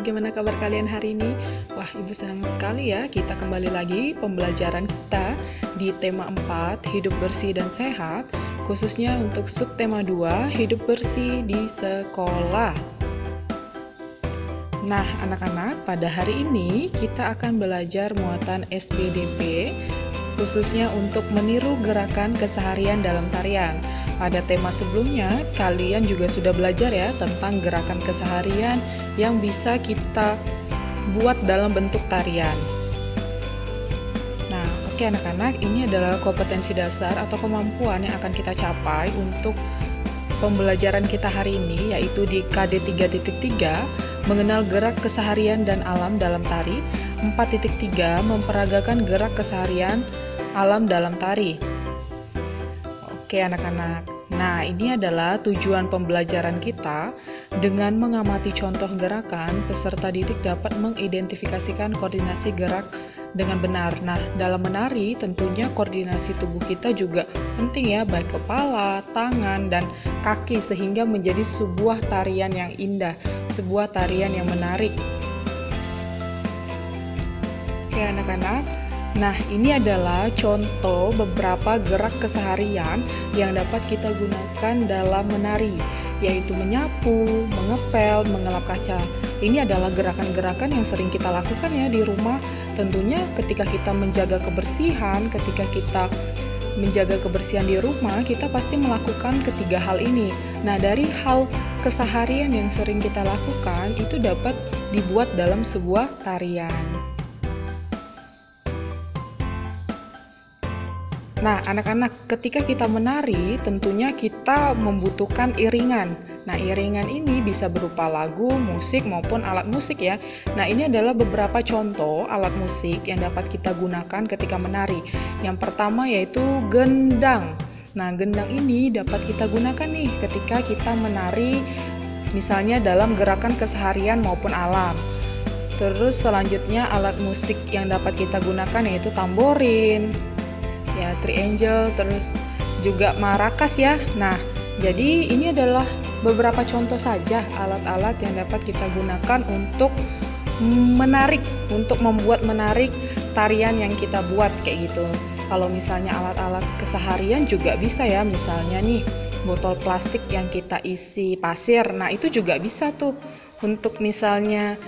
bagaimana kabar kalian hari ini? Wah, Ibu senang sekali ya, kita kembali lagi pembelajaran kita di tema 4, hidup bersih dan sehat, khususnya untuk subtema 2, hidup bersih di sekolah. Nah, anak-anak, pada hari ini kita akan belajar muatan SBDP, khususnya untuk meniru gerakan keseharian dalam tarian. Pada tema sebelumnya, kalian juga sudah belajar ya tentang gerakan keseharian yang bisa kita buat dalam bentuk tarian. Nah, oke anak-anak, ini adalah kompetensi dasar atau kemampuan yang akan kita capai untuk pembelajaran kita hari ini, yaitu di KD 3.3, mengenal gerak keseharian dan alam dalam tari, 4.3, memperagakan gerak keseharian alam dalam tari. Oke anak-anak, nah ini adalah tujuan pembelajaran kita. Dengan mengamati contoh gerakan, peserta didik dapat mengidentifikasikan koordinasi gerak dengan benar. Nah, dalam menari tentunya koordinasi tubuh kita juga penting ya, baik kepala, tangan, dan kaki, sehingga menjadi sebuah tarian yang indah, sebuah tarian yang menarik. Oke anak-anak, nah ini adalah contoh beberapa gerak keseharian yang dapat kita gunakan dalam menari, yaitu menyapu, mengepel, mengelap kaca. Ini adalah gerakan-gerakan yang sering kita lakukan ya di rumah. Tentunya ketika kita menjaga kebersihan, ketika kita menjaga kebersihan di rumah, kita pasti melakukan ketiga hal ini. Nah, dari hal keseharian yang sering kita lakukan, itu dapat dibuat dalam sebuah tarian. Nah, anak-anak, ketika kita menari, tentunya kita membutuhkan iringan. Nah, iringan ini bisa berupa lagu, musik, maupun alat musik ya. Nah, ini adalah beberapa contoh alat musik yang dapat kita gunakan ketika menari. Yang pertama yaitu gendang. Nah, gendang ini dapat kita gunakan nih ketika kita menari, misalnya dalam gerakan keseharian maupun alam. Terus selanjutnya alat musik yang dapat kita gunakan yaitu tamborin, ya, triangle, terus juga maracas ya. Nah, jadi ini adalah beberapa contoh saja alat-alat yang dapat kita gunakan untuk menarik, untuk membuat menarik tarian yang kita buat kayak gitu. Kalau misalnya alat-alat keseharian juga bisa ya, misalnya nih botol plastik yang kita isi pasir. Nah, itu juga bisa tuh untuk misalnya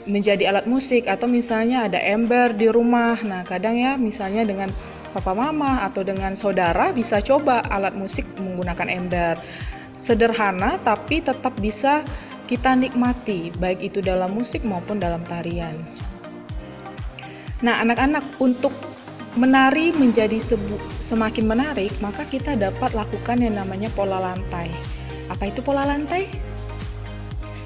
menjadi alat musik, atau misalnya ada ember di rumah. Nah, kadang ya misalnya dengan papa mama atau dengan saudara bisa coba alat musik menggunakan ember. Sederhana tapi tetap bisa kita nikmati, baik itu dalam musik maupun dalam tarian. Nah, anak-anak, untuk menari menjadi semakin menarik, maka kita dapat lakukan yang namanya pola lantai. Apa itu pola lantai?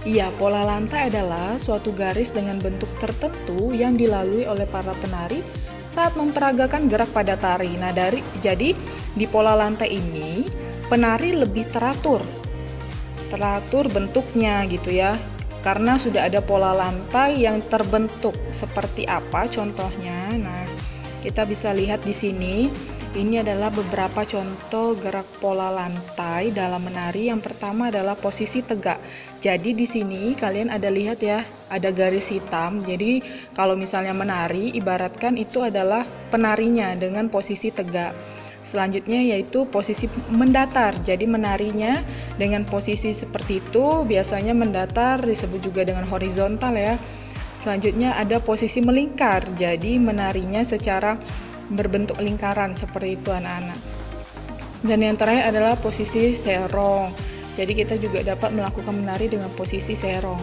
Iya, pola lantai adalah suatu garis dengan bentuk tertentu yang dilalui oleh para penari saat memperagakan gerak pada tari. Nah, jadi di pola lantai ini penari lebih teratur bentuknya gitu ya, karena sudah ada pola lantai yang terbentuk. Seperti apa contohnya? Nah, kita bisa lihat di sini. Ini adalah beberapa contoh gerak pola lantai dalam menari. Yang pertama adalah posisi tegak. Jadi di sini kalian ada lihat ya, ada garis hitam. Jadi kalau misalnya menari, ibaratkan itu adalah penarinya dengan posisi tegak. Selanjutnya yaitu posisi mendatar. Jadi menarinya dengan posisi seperti itu, biasanya mendatar, disebut juga dengan horizontal ya. Selanjutnya ada posisi melingkar. Jadi menarinya secara berbentuk lingkaran seperti itu anak-anak. Dan yang terakhir adalah posisi serong. Jadi kita juga dapat melakukan menari dengan posisi serong.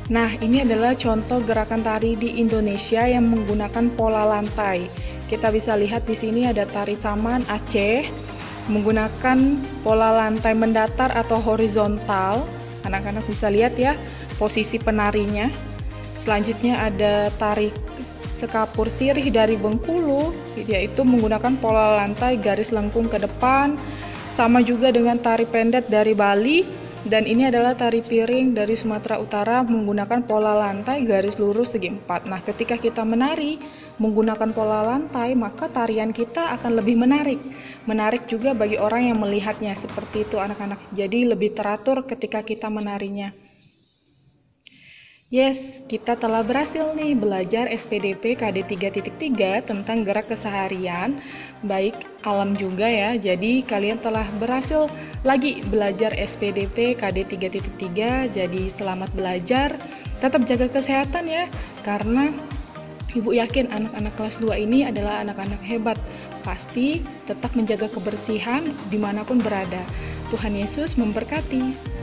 Nah, ini adalah contoh gerakan tari di Indonesia yang menggunakan pola lantai. Kita bisa lihat di sini ada tari Saman Aceh menggunakan pola lantai mendatar atau horizontal. Anak-anak bisa lihat ya posisi penarinya. Selanjutnya ada tari Sekapur Sirih dari Bengkulu, yaitu menggunakan pola lantai garis lengkung ke depan. Sama juga dengan tari pendet dari Bali, dan ini adalah tari piring dari Sumatera Utara menggunakan pola lantai garis lurus segi empat. Nah, ketika kita menari menggunakan pola lantai, maka tarian kita akan lebih menarik. Menarik juga bagi orang yang melihatnya, seperti itu anak-anak. Jadi lebih teratur ketika kita menarinya. Yes, kita telah berhasil nih belajar SPDP KD 3.3 tentang gerak keseharian, baik alam juga ya. Jadi kalian telah berhasil lagi belajar SPDP KD 3.3, jadi selamat belajar, tetap jaga kesehatan ya, karena Ibu yakin anak-anak kelas 2 ini adalah anak-anak hebat, pasti tetap menjaga kebersihan dimanapun berada. Tuhan Yesus memberkati.